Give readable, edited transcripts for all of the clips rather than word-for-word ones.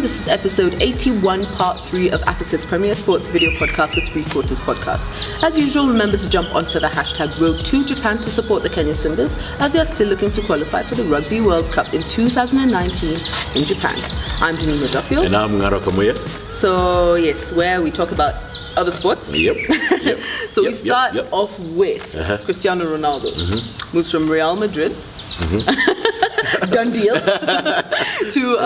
This is episode 81, part 3 of Africa's premier sports video podcast, the Three Quarters Podcast. As usual, remember to jump onto the hashtag #RoadToJapan to support the Kenya Simbas as they are still looking to qualify for the Rugby World Cup in 2019 in Japan. I'm Janine Duffield. And I'm Ngaro Kamuya. So, yes, where we talk about other sports. Yep. So we start off with Cristiano Ronaldo. Moves from Real Madrid, done deal, to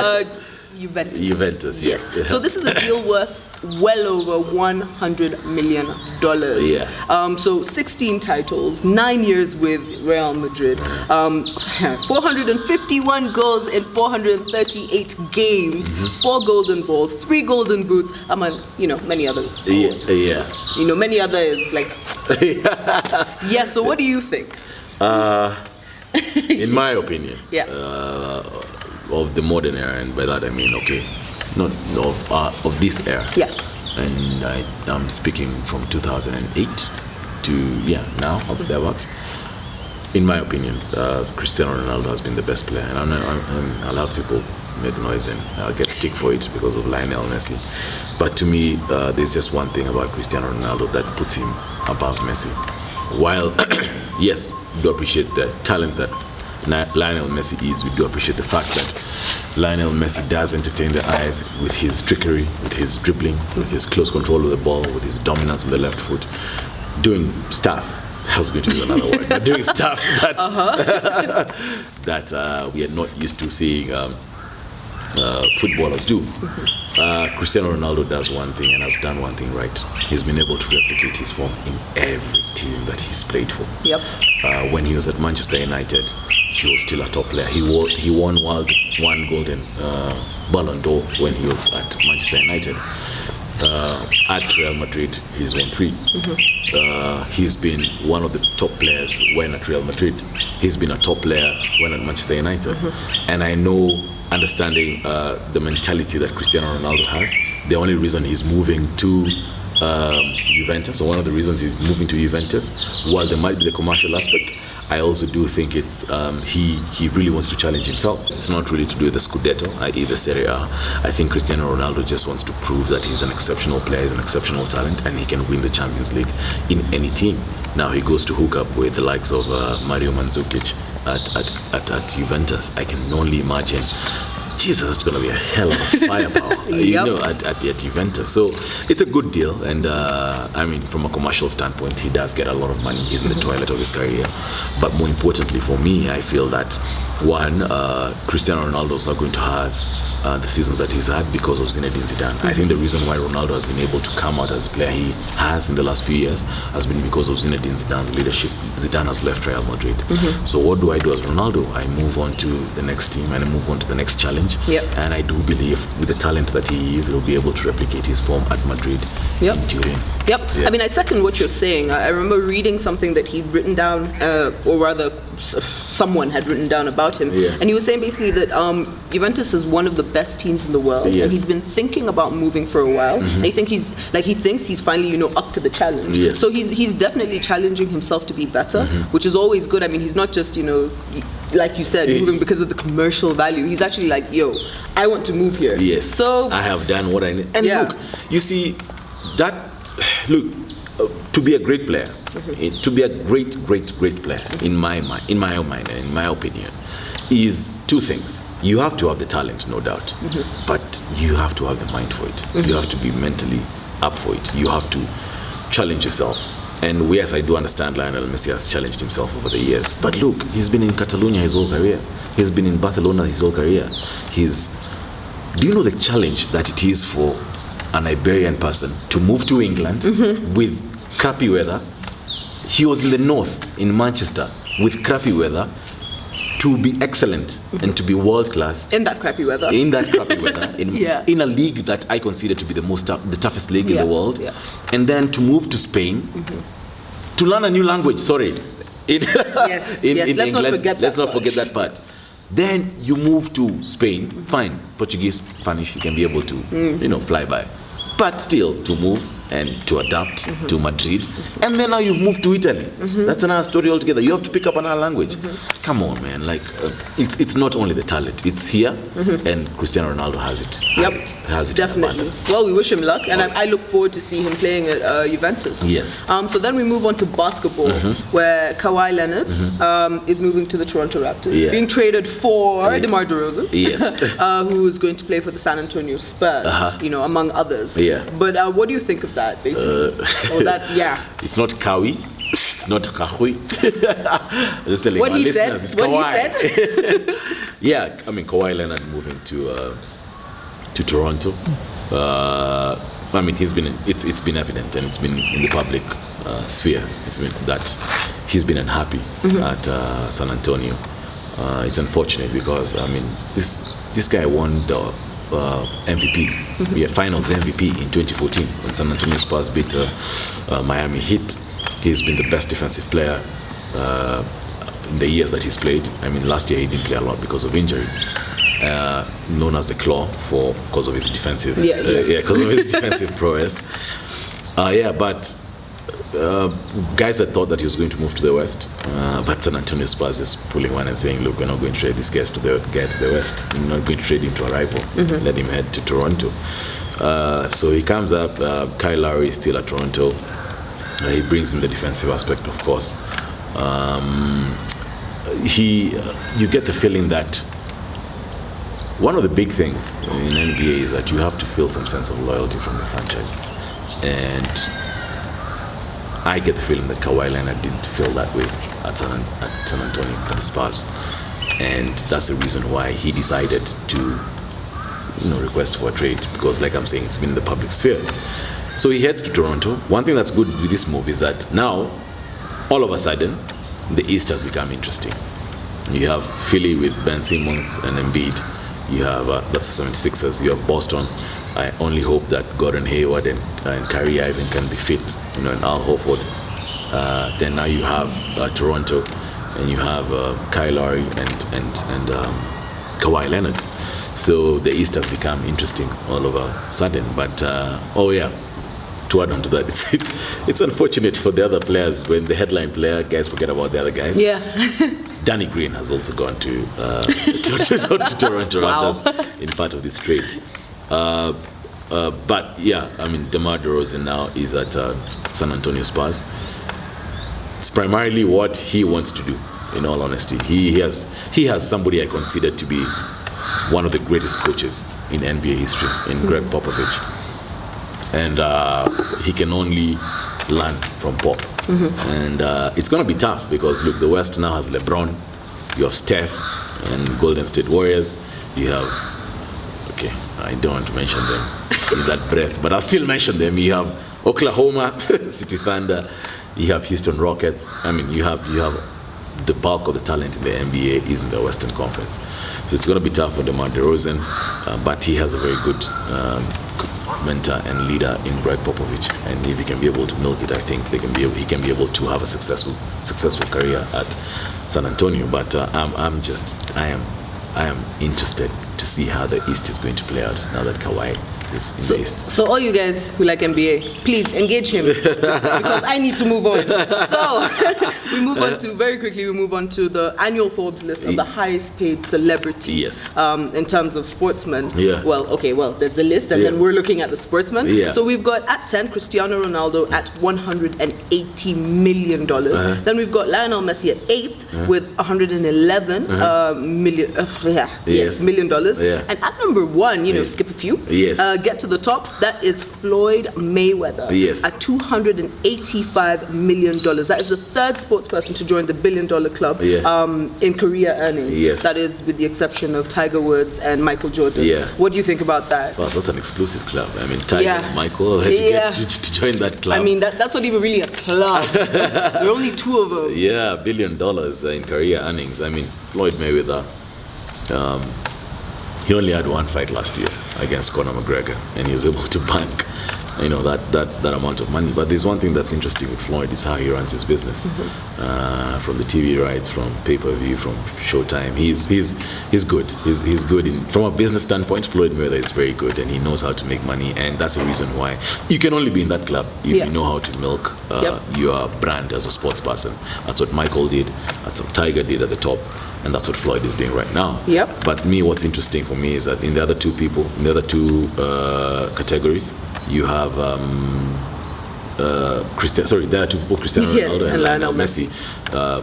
Juventus. Juventus, yes. So this is a deal worth well over $100 million. So 16 titles, 9 years with Real Madrid, 451 goals in 438 games, 4 golden balls, 3 golden boots, among many other awards. Many others like. So what do you think? In my opinion, of the modern era, and by that I mean, not of this era. And I'm speaking from 2008 to now, thereabouts. In my opinion, Cristiano Ronaldo has been the best player, and I'll have people make noise and I'll get stick for it because of Lionel Messi. But to me, there's just one thing about Cristiano Ronaldo that puts him above Messi. While yes, we do appreciate the talent that Lionel Messi is, we do appreciate the fact that Lionel Messi does entertain the eyes with his trickery, with his dribbling, with his close control of the ball, with his dominance on the left foot, doing stuff. I was going to use another word, but doing stuff that that we are not used to seeing footballers do. Cristiano Ronaldo does one thing and has done one thing right. He's been able to replicate his form in every team that he's played for. When he was at Manchester United, he was still a top player. He won one golden Ballon d'Or when he was at Manchester United. At Real Madrid, he's won 3. He's been one of the top players when at Real Madrid. He's been a top player when at Manchester United. And I know, understanding the mentality that Cristiano Ronaldo has, the only reason he's moving to Juventus, or one of the reasons he's moving to Juventus, while there might be the commercial aspect, I also do think it's he really wants to challenge himself. It's not really to do with the Scudetto, i.e. the Serie A. I think Cristiano Ronaldo just wants to prove that he's an exceptional player, he's an exceptional talent, and he can win the Champions League in any team. Now he goes to hook up with the likes of Mario Mandzukic at Juventus. I can only imagine. Jesus, it's going to be a hell of a firepower, at Juventus. So it's a good deal, and from a commercial standpoint, he does get a lot of money. He's in the twilight of his career. But more importantly for me, I feel that one, Cristiano Ronaldo is not going to have the seasons that he's had because of Zinedine Zidane. I think the reason why Ronaldo has been able to come out as a player he has in the last few years has been because of Zinedine Zidane's leadership. Zidane has left Real Madrid. So what do I do as Ronaldo? I move on to the next team and I move on to the next challenge. And I do believe with the talent that he is, he'll be able to replicate his form at Madrid in Turin. I mean, I second what you're saying. I remember reading something that he'd written down, or rather someone had written down about him, and he was saying basically that Juventus is one of the best teams in the world, and he's been thinking about moving for a while. And he thinks he's finally up to the challenge. So he's definitely challenging himself to be better, which is always good. I mean, he's not just like you said, moving because of the commercial value. He's actually like, I want to move here. So I have done what I need. And look, you see that. Look, to be a great player, to be a great player, in my mind, in my opinion, is 2 things. You have to have the talent, no doubt, but you have to have the mind for it. You have to be mentally up for it. You have to challenge yourself. And yes, I do understand Lionel Messi has challenged himself over the years. But look, he's been in Catalonia his whole career. He's been in Barcelona his whole career. Do you know the challenge that it is for an Iberian person to move to England with crappy weather? He was in the north, in Manchester, with crappy weather, to be excellent and to be world class in that crappy weather. In a league that I consider to be the toughest league in the world, and then to move to Spain to learn a new language. Let's not forget that part. Then you move to Spain, fine, Portuguese, Spanish, you can be able to, fly by. But still, to move and to adapt to Madrid, and then now you've moved to Italy. That's another story altogether. You have to pick up another language. Come on, man. Like it's not only the talent; it's here, and Cristiano Ronaldo has it. Has it Definitely. Well, we wish him luck, and I look forward to see him playing at Juventus. Yes. So then we move on to basketball, where Kahwi Leonard is moving to the Toronto Raptors, being traded for DeMar DeRozan. Yes. Who is going to play for the San Antonio Spurs, among others. Yeah. But what do you think of that, basically? It's not Kahwi. It's not Kahwi. Just telling what my he listeners, said. it's What Kahwi. he said. Yeah, I mean, Kahwi Leonard moving to Toronto. I mean, it's been evident, and it's been in the public sphere. It's been that he's been unhappy at San Antonio. It's unfortunate because I mean, this guy won the MVP, Finals MVP in 2014 when San Antonio Spurs beat Miami Heat. He's been the best defensive player in the years that he's played. I mean, last year he didn't play a lot because of injury. Known as the Claw because of his defensive, because of his defensive prowess. But guys had thought that he was going to move to the West, but San Antonio Spurs is pulling one and saying, "Look, we're not going to trade this guy to the West. We're not going to trade him to a rival. Let him head to Toronto." So he comes up. Kyle Lowry is still at Toronto. He brings in the defensive aspect, of course. You get the feeling that one of the big things in NBA is that you have to feel some sense of loyalty from the franchise, and I get the feeling that Kahwi Leonard didn't feel that way at San Antonio, at the Spurs, and that's the reason why he decided to, request for a trade, because, like I'm saying, it's been in the public sphere. So he heads to Toronto. One thing that's good with this move is that now, all of a sudden, the East has become interesting. You have Philly with Ben Simmons and Embiid. You have that's the 76ers. You have Boston. I only hope that Gordon Hayward and Kyrie Irving can be fit, and Al Horford. Then now you have Toronto, and you have Kyle Lowry and Kahwi Leonard. So the East has become interesting all of a sudden. But to add on to that, it's unfortunate for the other players when the headline player guys forget about the other guys. Yeah. Danny Green has also gone to Toronto Raptors in part of this trade. But yeah, I mean, DeMar DeRozan now is at San Antonio Spurs. It's primarily what he wants to do. In all honesty, he has somebody I consider to be one of the greatest coaches in NBA history, in Greg Popovich, and he can only learn from Pop. And it's going to be tough because look, the West now has LeBron, you have Steph and Golden State Warriors, you have, I don't want to mention them in that breath, but I'll still mention them. You have Oklahoma City Thunder, you have Houston Rockets. I mean, you have the bulk of the talent in the NBA is in the Western Conference, so it's going to be tough for DeMar DeRozan, but he has a very good mentor and leader in Greg Popovich, and if he can be able to milk it, I think he can be able to have a successful career at San Antonio. But I am interested to see how the East is going to play out now that Kahwi is in the East. So all you guys who like NBA, please engage him because I need to move on. So we move on to the annual Forbes list of the highest paid celebrities. Yes. In terms of sportsmen. Yeah. Well, there's the list, and then we're looking at the sportsmen. Yeah. So we've got at 10 Cristiano Ronaldo at $180 million. Then we've got Lionel Messi at 8th with $111 million. $1 million. Yeah. And at number 1, skip a few. Yes. Get to the top. That is Floyd Mayweather. Yes. At $285 million. That is the third sports person to join the $1 billion club in career earnings. Yes. That is with the exception of Tiger Woods and Michael Jordan. Yeah. What do you think about that? Well, that's an exclusive club. I mean, Tiger and Michael had to get to join that club. I mean, that's not even really a club. There are only 2 of them. Yeah, $1 billion in career earnings. I mean, Floyd Mayweather, he only had one fight last year against Conor McGregor, and he was able to bank that amount of money. But there's one thing that's interesting with Floyd is how he runs his business. From the TV rights, from pay-per-view, from Showtime. He's good. He's good from a business standpoint. Floyd Mayweather is very good, and he knows how to make money, and that's the reason why you can only be in that club if you know how to milk your brand as a sports person. That's what Michael did. That's what Tiger did at the top. And that's what Floyd is doing right now. Yep. But what's interesting for me is that in the other two categories, you have there are two people, Cristiano Ronaldo and Lionel Messi.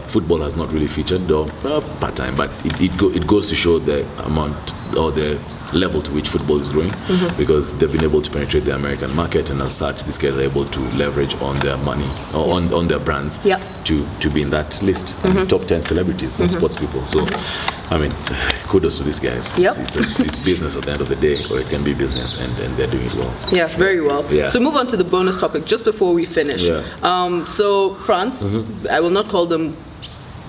Football has not really featured, though part-time, but it goes to show the amount or the level to which football is growing, because they've been able to penetrate the American market, and as such, these guys are able to leverage on their money or on their brands to be in that list, top 10 celebrities, not sports people. So, I mean, kudos to these guys. It's business at the end of the day, or it can be business, and they're doing it well. Yeah, very well. Yeah. So move on to the bonus topic just before we finish. So France, I will not call them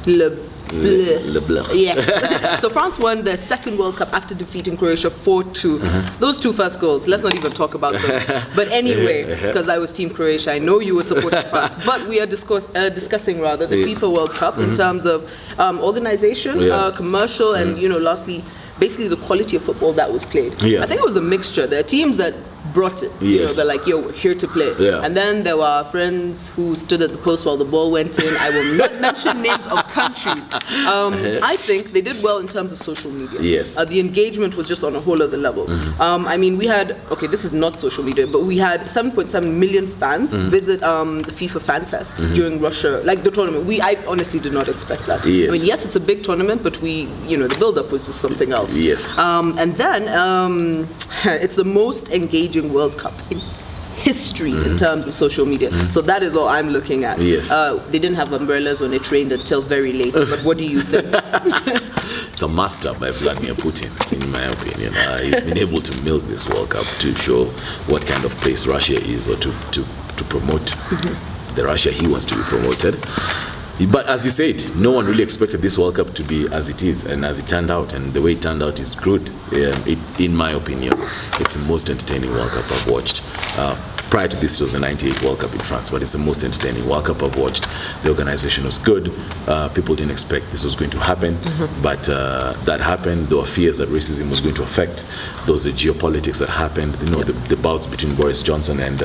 Le Bleu. Yes. So France won their second World Cup after defeating Croatia 4-2. Those two first goals, let's not even talk about them. But anyway, because I was Team Croatia, I know you were supporting France. But we are discussing rather the FIFA World Cup in terms of organization, commercial, and lastly, basically the quality of football that was played. I think it was a mixture. There are teams that brought it. They're like, yo, we're here to play. And then there were our friends who stood at the post while the ball went in. I will not mention names of countries. I think they did well in terms of social media. The engagement was just on a whole other level. I mean, we had, this is not social media, but we had 7.7 million fans visit the FIFA Fan Fest during Russia, like the tournament. I honestly did not expect that. I mean, yes, it's a big tournament, but the build-up was just something else. And then it's the most engaging World Cup in history in terms of social media. So that is all I'm looking at. They didn't have umbrellas when it rained until very late, but what do you think? It's a master by Vladimir Putin, in my opinion. He's been able to milk this World Cup to show what kind of place Russia is, or to promote the Russia he wants to be promoted. But as you said, no one really expected this World Cup to be as it is, and as it turned out, and the way it turned out is good. In my opinion, it's the most entertaining World Cup I've watched. Prior to this, it was the '98 World Cup in France, but it's the most entertaining World Cup I've watched. The organization was good. People didn't expect this was going to happen, but that happened. There were fears that racism was going to affect. There was the geopolitics that happened. The bouts between Boris Johnson and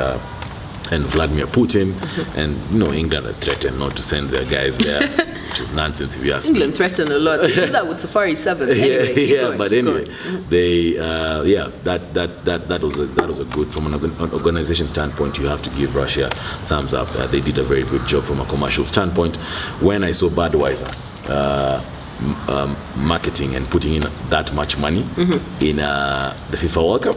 Vladimir Putin, and England had threatened not to send their guys there, which is nonsense if you ask me. England threatened a lot. They did that with Safari 7. Anyway, but anyway, they that was a good, from an organization standpoint. You have to give Russia thumbs up. They did a very good job from a commercial standpoint. When I saw Budweiser marketing and putting in that much money in the FIFA World Cup,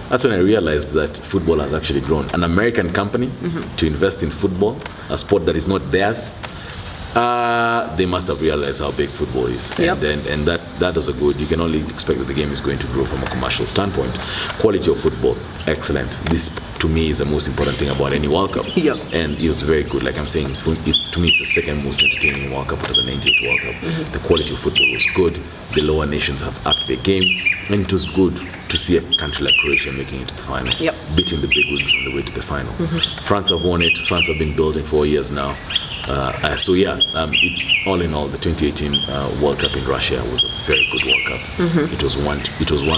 that's when I realized that football has actually grown. An American company to invest in football, a sport that is not theirs, they must have realized how big football is. And that was a good. You can only expect that the game is going to grow from a commercial standpoint. Quality of football, excellent. This, to me, is the most important thing about any World Cup. And it was very good. Like I'm saying, to me, it's the second most entertaining World Cup after the '98 World Cup. The quality of football was good. The lower nations have upped their game, and it was good to see a country like Croatia making it to the final, beating the big wigs on the way to the final. France have won it. France have been building for years now. All in all, the 2018 World Cup in Russia was a very good World Cup. It was one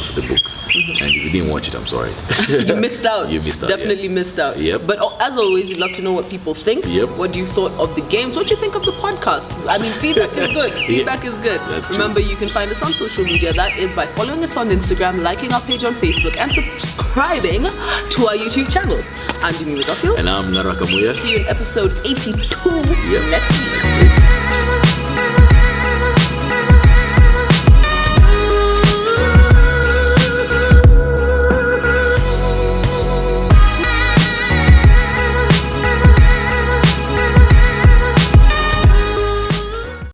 for the books. And if you didn't watch it, I'm sorry. You missed out. Definitely missed out. But as always, we'd love to know what people think. What do you thought of the games? What do you think of the podcast? I mean, feedback is good. Feedback is good. Remember, you can find us on social media. That is by following us on Instagram, liking our page on Facebook, and subscribing to our YouTube channel. I'm Jimmy Wadofio. And I'm Naraka Muya. See you in episode 82 next week.